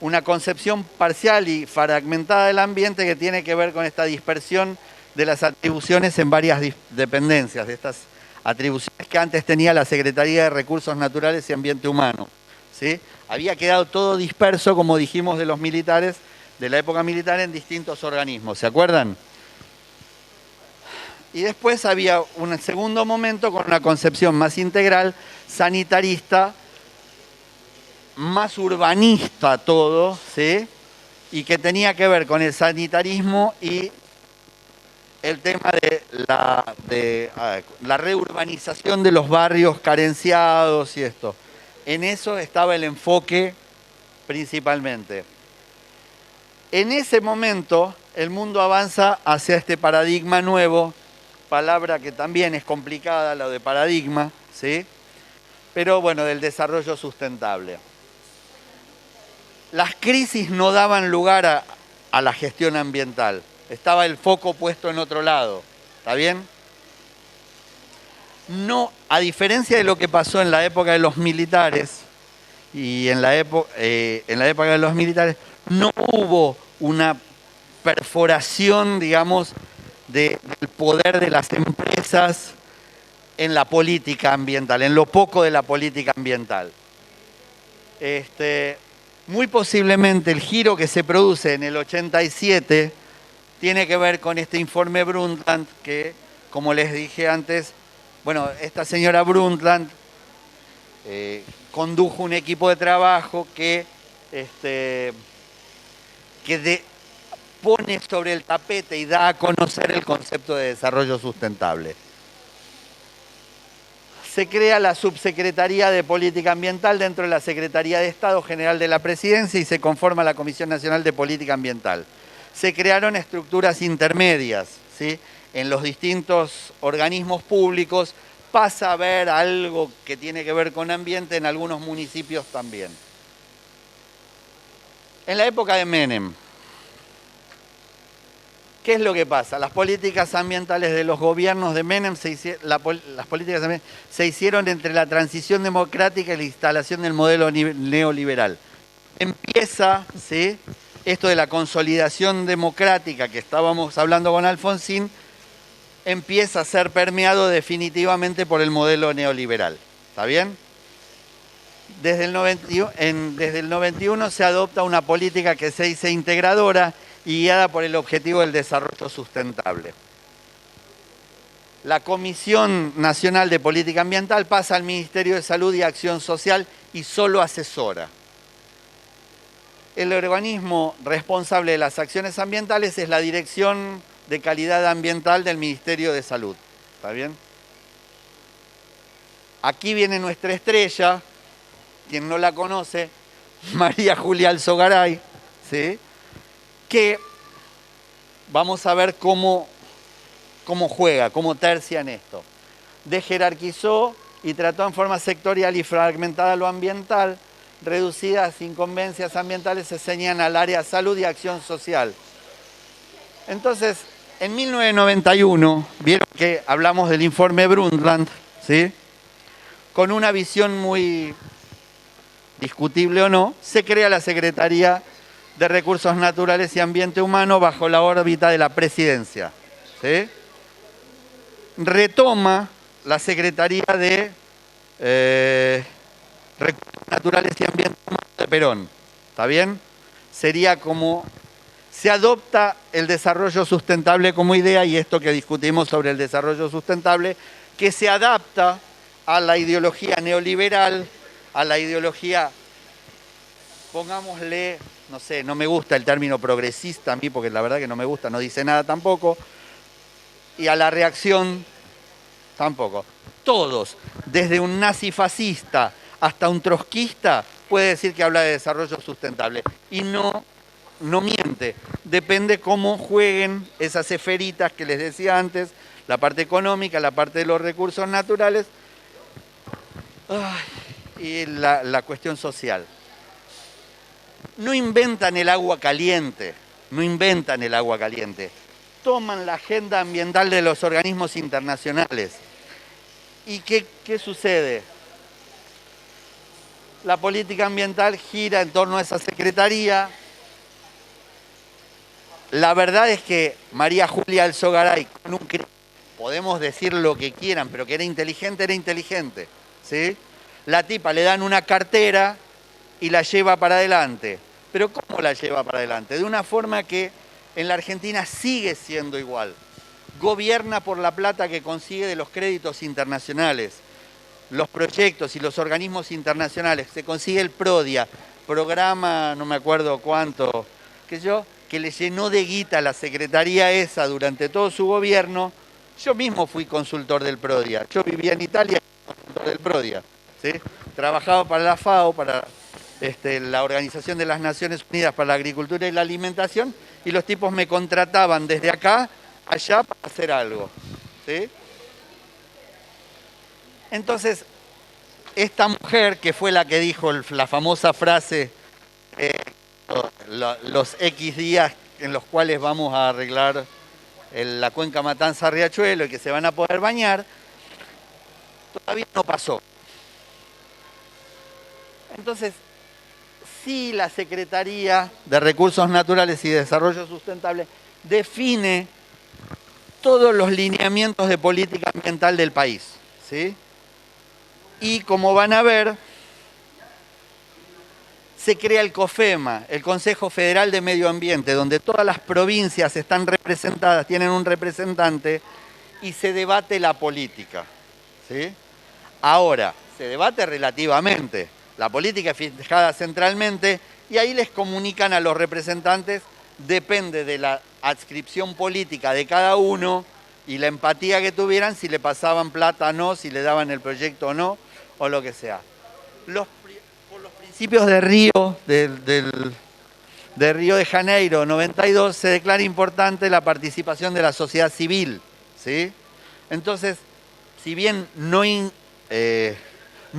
C: Una concepción parcial y fragmentada del ambiente que tiene que ver con esta dispersión de las atribuciones en varias dependencias, de estas atribuciones que antes tenía la Secretaría de Recursos Naturales y Ambiente Humano, ¿sí? Había quedado todo disperso, como dijimos, de los militares, de la época militar, en distintos organismos, ¿se acuerdan? Y después había un segundo momento con una concepción más integral, sanitarista, más urbanista todo, ¿sí? Y que tenía que ver con el sanitarismo y el tema de la reurbanización de los barrios carenciados y esto. En eso estaba el enfoque principalmente. En ese momento el mundo avanza hacia este paradigma nuevo, palabra que también es complicada, la de paradigma, ¿sí? Pero bueno, del desarrollo sustentable. Las crisis no daban lugar a la gestión ambiental. Estaba el foco puesto en otro lado. ¿Está bien? No, a diferencia de lo que pasó en la época de los militares, y en la época de los militares, no hubo una perforación, digamos, del poder de las empresas en la política ambiental, en lo poco de la política ambiental. Muy posiblemente el giro que se produce en el 87 tiene que ver con este informe Brundtland que, como les dije antes, bueno, esta señora Brundtland condujo un equipo de trabajo que pone sobre el tapete y da a conocer el concepto de desarrollo sustentable. Se crea la Subsecretaría de Política Ambiental dentro de la Secretaría de Estado General de la Presidencia y se conforma la Comisión Nacional de Política Ambiental. Se crearon estructuras intermedias, ¿sí? En los distintos organismos públicos pasa a haber algo que tiene que ver con ambiente, en algunos municipios también. En la época de Menem, ¿qué es lo que pasa? Las políticas ambientales de los gobiernos de Menem, las políticas se hicieron entre la transición democrática y la instalación del modelo neoliberal. Empieza, ¿sí?, esto de la consolidación democrática que estábamos hablando con Alfonsín, empieza a ser permeado definitivamente por el modelo neoliberal. ¿Está bien? Desde el 91 se adopta una política que se dice integradora y guiada por el objetivo del desarrollo sustentable. La Comisión Nacional de Política Ambiental pasa al Ministerio de Salud y Acción Social y solo asesora. El organismo responsable de las acciones ambientales es la Dirección de Calidad Ambiental del Ministerio de Salud. ¿Está bien? Aquí viene nuestra estrella, quien no la conoce, María Julia Alzogaray, ¿sí?, que vamos a ver cómo juega, cómo tercia en esto. Desjerarquizó y trató en forma sectorial y fragmentada lo ambiental, reducidas incumbencias ambientales se ceñían al área de salud y acción social. Entonces, en 1991, vieron que hablamos del informe Brundtland, ¿sí?, con una visión muy discutible o no, se crea la Secretaría de Recursos Naturales y Ambiente Humano bajo la órbita de la Presidencia, ¿sí? Retoma la Secretaría de Recursos Naturales y Ambiente Humano de Perón, ¿está bien? Sería como, se adopta el desarrollo sustentable como idea y esto que discutimos sobre el desarrollo sustentable, que se adapta a la ideología neoliberal, a la ideología, pongámosle, no sé, no me gusta el término progresista a mí, porque la verdad que no me gusta, no dice nada tampoco, y a la reacción tampoco. Todos, desde un nazi fascista hasta un trotskista, puede decir que habla de desarrollo sustentable. Y no miente, depende cómo jueguen esas esferitas que les decía antes, la parte económica, la parte de los recursos naturales, y la cuestión social. No inventan el agua caliente, toman la agenda ambiental de los organismos internacionales. ¿Y qué sucede? La política ambiental gira en torno a esa secretaría. La verdad es que María Julia Alzogaray, podemos decir lo que quieran, pero que era inteligente, ¿sí? La tipa le dan una cartera y la lleva para adelante. ¿Pero cómo la lleva para adelante? De una forma que en la Argentina sigue siendo igual. Gobierna por la plata que consigue de los créditos internacionales, los proyectos y los organismos internacionales. Se consigue el PRODIA, programa, no me acuerdo cuánto, que le llenó de guita a la secretaría esa durante todo su gobierno. Yo mismo fui consultor del PRODIA. Yo vivía en Italia y fui consultor del PRODIA, ¿sí? Trabajaba para la FAO, para la Organización de las Naciones Unidas para la Agricultura y la Alimentación, y los tipos me contrataban desde acá, allá, para hacer algo, ¿sí? Entonces, esta mujer, que fue la que dijo la famosa frase, los X días en los cuales vamos a arreglar la cuenca Matanza-Riachuelo y que se van a poder bañar, todavía no pasó. Entonces, sí, la Secretaría de Recursos Naturales y Desarrollo Sustentable define todos los lineamientos de política ambiental del país, ¿sí? Y como van a ver, se crea el COFEMA, el Consejo Federal de Medio Ambiente, donde todas las provincias están representadas, tienen un representante, y se debate la política, ¿sí? Ahora, se debate relativamente. La política es fijada centralmente y ahí les comunican a los representantes, depende de la adscripción política de cada uno y la empatía que tuvieran, si le pasaban plata o no, si le daban el proyecto o no, o lo que sea. Por los principios de Río, de Río de Janeiro 92, se declara importante la participación de la sociedad civil, ¿sí? Entonces, si bien no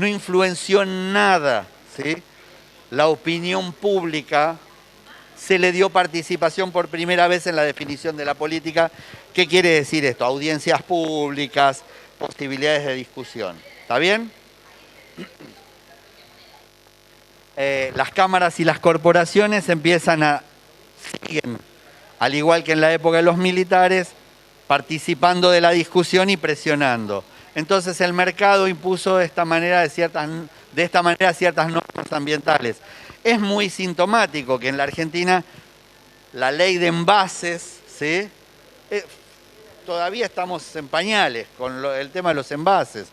C: influenció en nada, ¿sí?, la opinión pública, se le dio participación por primera vez en la definición de la política. ¿Qué quiere decir esto? Audiencias públicas, posibilidades de discusión. ¿Está bien? Las cámaras y las corporaciones siguen, al igual que en la época de los militares, participando de la discusión y presionando. Entonces el mercado impuso de esta manera ciertas normas ambientales. Es muy sintomático que en la Argentina la ley de envases, ¿sí?, todavía estamos en pañales con el tema de los envases.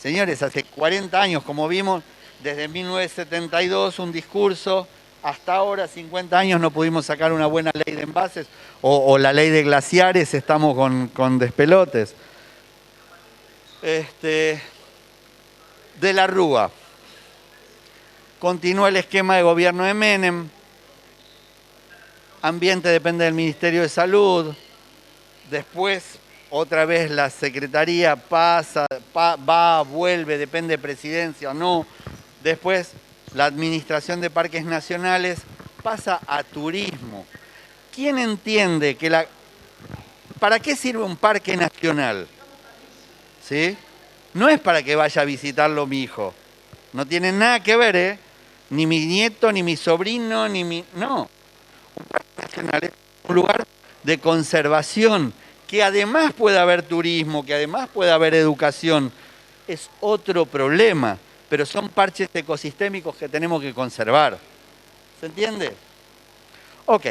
C: Señores, hace 40 años, como vimos, desde 1972 un discurso, hasta ahora, 50 años, no pudimos sacar una buena ley de envases, o la ley de glaciares, estamos con despelotes. De la Rúa. Continúa el esquema de gobierno de Menem. Ambiente depende del Ministerio de Salud. Después, otra vez la Secretaría va, vuelve, depende de presidencia o no. Después, la Administración de Parques Nacionales pasa a turismo. ¿Quién entiende que ¿para qué sirve un parque nacional? ¿Sí? No es para que vaya a visitarlo mi hijo. No tiene nada que ver, ¿eh? Ni mi nieto, ni mi sobrino, No. Un parque nacional es un lugar de conservación, que además puede haber turismo, que además puede haber educación. Es otro problema, pero son parches ecosistémicos que tenemos que conservar. ¿Se entiende? Ok.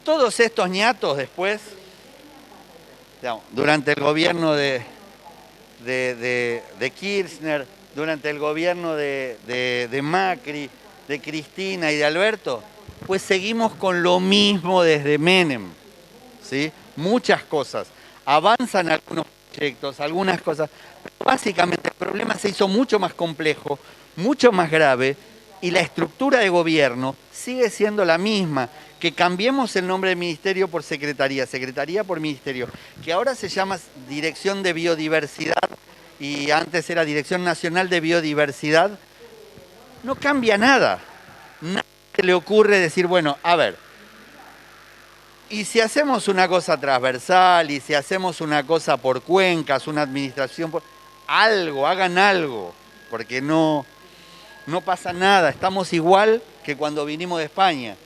C: Todos estos ñatos después, digamos, durante el gobierno de Kirchner, durante el gobierno de Macri, de Cristina y de Alberto, pues seguimos con lo mismo desde Menem, ¿sí? Muchas cosas. Avanzan algunos proyectos, algunas cosas. Pero básicamente el problema se hizo mucho más complejo, mucho más grave, y la estructura de gobierno sigue siendo la misma. Que cambiemos el nombre del ministerio por secretaría por ministerio, que ahora se llama Dirección de Biodiversidad y antes era Dirección Nacional de Biodiversidad, no cambia nada. Nadie le ocurre decir, bueno, a ver, y si hacemos una cosa transversal, y si hacemos una cosa por cuencas, una administración por algo, hagan algo, porque no pasa nada, estamos igual que cuando vinimos de España,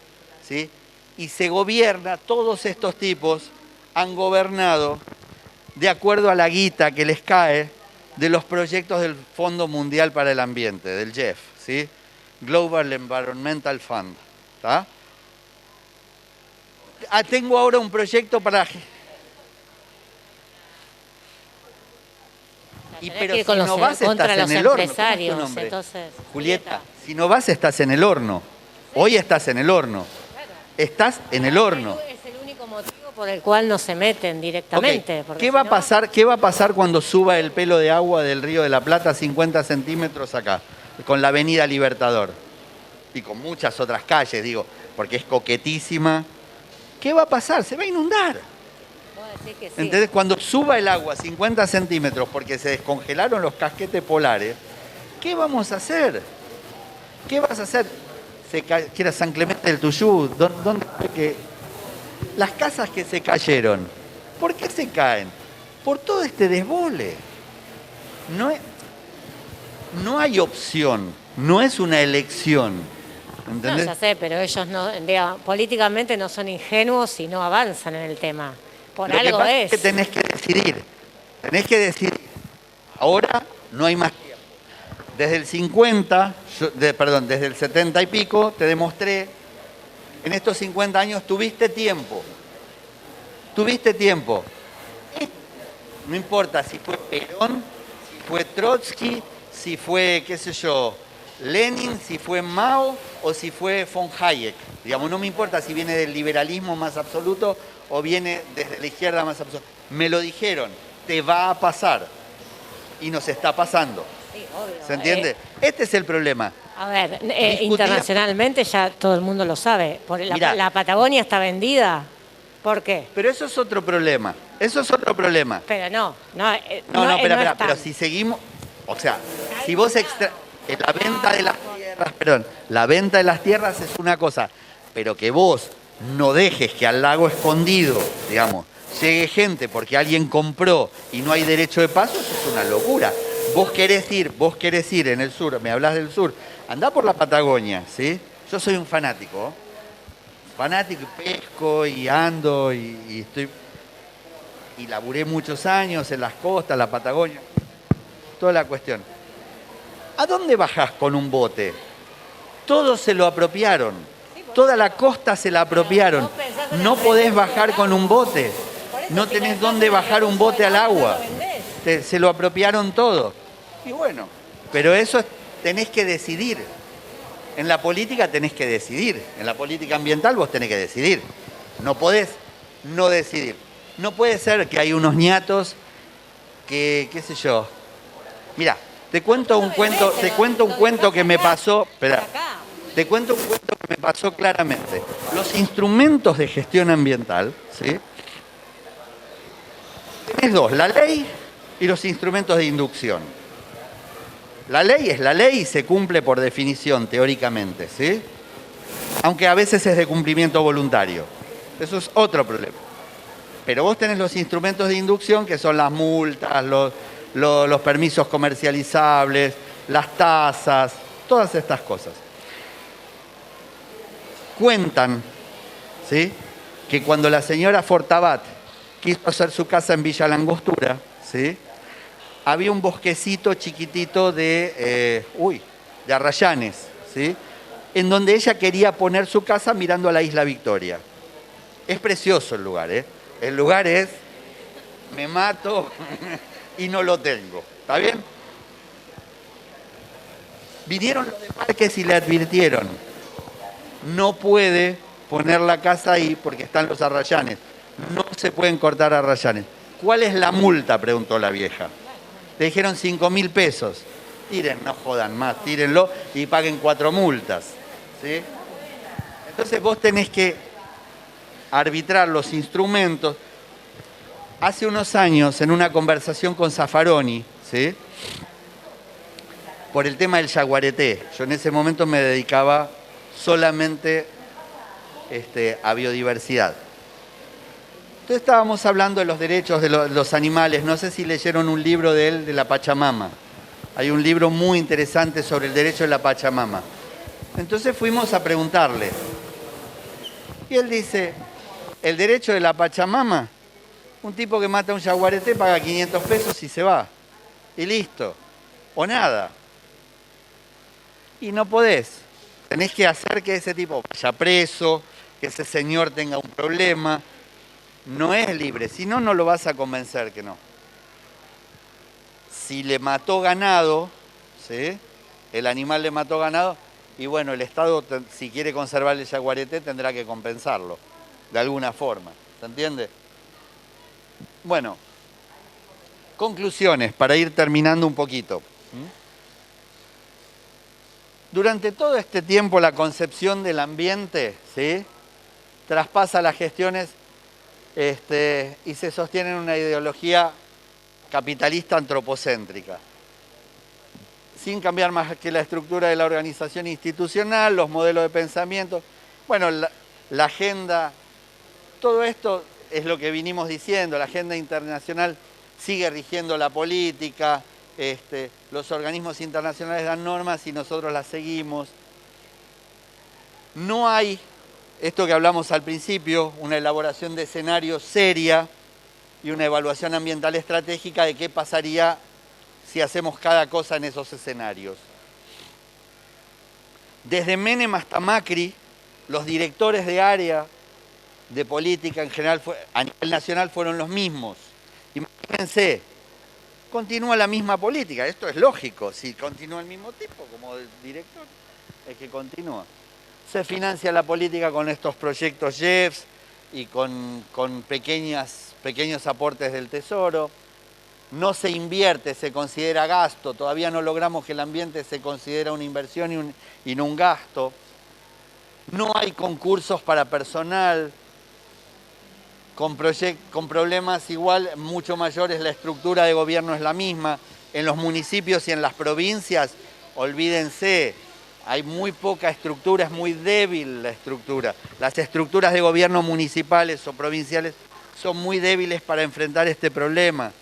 C: ¿sí? Y se gobierna, todos estos tipos han gobernado de acuerdo a la guita que les cae de los proyectos del Fondo Mundial para el Ambiente, del GEF, ¿sí? Global Environmental Fund. ¿Tá? Tengo ahora un proyecto para...
D: Pero si no vas, estás en el horno. ¿Cómo es tu nombre? Entonces, Julieta,
C: si no vas, estás en el horno. Hoy estás en el horno. Estás en el horno.
D: Es el único motivo por el cual no se meten directamente.
C: Okay. ¿Qué va a pasar cuando suba el pelo de agua del Río de la Plata 50 centímetros acá? Con la Avenida Libertador. Y con muchas otras calles, digo, porque es coquetísima. ¿Qué va a pasar? Se va a inundar.
D: Que sí.
C: Entonces, cuando suba el agua 50 centímetros porque se descongelaron los casquetes polares, ¿qué vamos a hacer? ¿Qué vas a hacer? Que era San Clemente del Tuyú, las casas que se cayeron, ¿por qué se caen? Por todo este desbole. No hay opción, no es una elección. ¿Entendés?
D: No, ya sé, pero ellos no, digamos, políticamente no son ingenuos y no avanzan en el tema. Por
C: Lo
D: algo
C: que pasa
D: es.
C: Que tenés que decidir. Ahora no hay más tiempo. Desde el 50, perdón, desde el 70 y pico, te demostré, en estos 50 años tuviste tiempo. Tuviste tiempo. No importa si fue Perón, si fue Trotsky, si fue, qué sé yo, Lenin, si fue Mao o si fue von Hayek. Digamos, no me importa si viene del liberalismo más absoluto o viene desde la izquierda más absoluta. Me lo dijeron, te va a pasar. Y nos está pasando.
D: Sí, obvio.
C: ¿Se entiende? Este es el problema.
D: A ver, internacionalmente ya todo el mundo lo sabe.
C: Mirá.
D: La Patagonia está vendida. ¿Por qué?
C: Pero eso es otro problema. Eso es otro problema.
D: Pero no,
C: Pero si seguimos, o sea, si vos la venta de las tierras, perdón, la venta de las tierras es una cosa, pero que vos no dejes que al lago escondido, digamos, llegue gente porque alguien compró y no hay derecho de paso, eso es una locura. Vos querés ir en el sur, me hablas del sur, andá por la Patagonia, ¿sí? Yo soy un fanático y pesco y ando y estoy... Y laburé muchos años en las costas, la Patagonia, toda la cuestión. ¿A dónde bajás con un bote? Todos se lo apropiaron. Toda la costa se la apropiaron. No podés bajar con un bote. No tenés dónde bajar un bote al agua. Se lo apropiaron todo. Y bueno, pero eso tenés que decidir. En la política tenés que decidir. En la política ambiental vos tenés que decidir. No podés no decidir. No puede ser que hay unos ñatos que, qué sé yo. Mira, te cuento un cuento que me pasó. Espera, te cuento un cuento que me pasó claramente. Los instrumentos de gestión ambiental, ¿sí? Tenés dos, la ley y los instrumentos de inducción. La ley es la ley y se cumple por definición, teóricamente, ¿sí? Aunque a veces es de cumplimiento voluntario. Eso es otro problema. Pero vos tenés los instrumentos de inducción, que son las multas, los permisos comercializables, las tasas, todas estas cosas. Cuentan, ¿sí?, que cuando la señora Fortabat quiso hacer su casa en Villa Langostura, ¿sí?, había un bosquecito chiquitito de arrayanes, ¿sí?, en donde ella quería poner su casa mirando a la isla Victoria. Es precioso el lugar, ¿eh? El lugar es, me mato y no lo tengo. ¿Está bien? Vinieron los de Parques y le advirtieron, no puede poner la casa ahí porque están los arrayanes. No se pueden cortar arrayanes. ¿Cuál es la multa?, preguntó la vieja. Le dijeron 5.000 pesos. Tiren, no jodan más, tírenlo y paguen 4 multas. ¿Sí? Entonces vos tenés que arbitrar los instrumentos. Hace unos años, en una conversación con Zaffaroni, ¿sí?, por el tema del yaguareté, yo en ese momento me dedicaba solamente a biodiversidad. Entonces estábamos hablando de los derechos de los animales. No sé si leyeron un libro de él, de la Pachamama. Hay un libro muy interesante sobre el derecho de la Pachamama. Entonces fuimos a preguntarle. Y él dice, el derecho de la Pachamama, un tipo que mata a un yaguareté paga 500 pesos y se va. Y listo. O nada. Y no podés. Tenés que hacer que ese tipo vaya preso, que ese señor tenga un problema. No es libre, si no, no lo vas a convencer que no. Si le mató ganado, ¿sí?, el animal le mató ganado, y bueno, el Estado, si quiere conservar el yaguareté, tendrá que compensarlo, de alguna forma. ¿Se entiende? Bueno, conclusiones, para ir terminando un poquito. Durante todo este tiempo, la concepción del ambiente, ¿sí?, traspasa las gestiones y se sostiene en una ideología capitalista antropocéntrica, sin cambiar más que la estructura de la organización institucional, los modelos de pensamiento. Bueno, la agenda, todo esto es lo que vinimos diciendo, la agenda internacional sigue rigiendo la política, los organismos internacionales dan normas y nosotros las seguimos. No hay, esto que hablamos al principio, una elaboración de escenarios seria y una evaluación ambiental estratégica de qué pasaría si hacemos cada cosa en esos escenarios. Desde Menem hasta Macri, los directores de área de política en general a nivel nacional fueron los mismos. Imagínense, continúa la misma política, esto es lógico, si continúa el mismo tipo como director, es que continúa. Se financia la política con estos proyectos JEFs y con pequeños aportes del Tesoro. No se invierte, se considera gasto, todavía no logramos que el ambiente se considere una inversión y no un gasto. No hay concursos para personal, con problemas igual mucho mayores, la estructura de gobierno es la misma. En los municipios y en las provincias, olvídense, hay muy poca estructura, es muy débil la estructura. Las estructuras de gobierno municipales o provinciales son muy débiles para enfrentar este problema.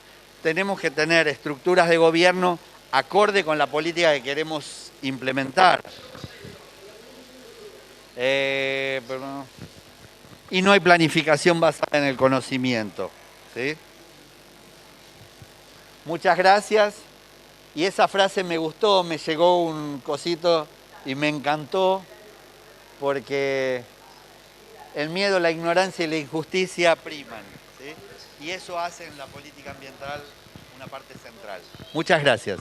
C: Tenemos que tener estructuras de gobierno acorde con la política que queremos implementar. Y no hay planificación basada en el conocimiento, ¿sí? Muchas gracias. Y esa frase me gustó, me llegó un cosito y me encantó, porque el miedo, la ignorancia y la injusticia priman, ¿sí? Y eso hace en la política ambiental una parte central. Muchas gracias.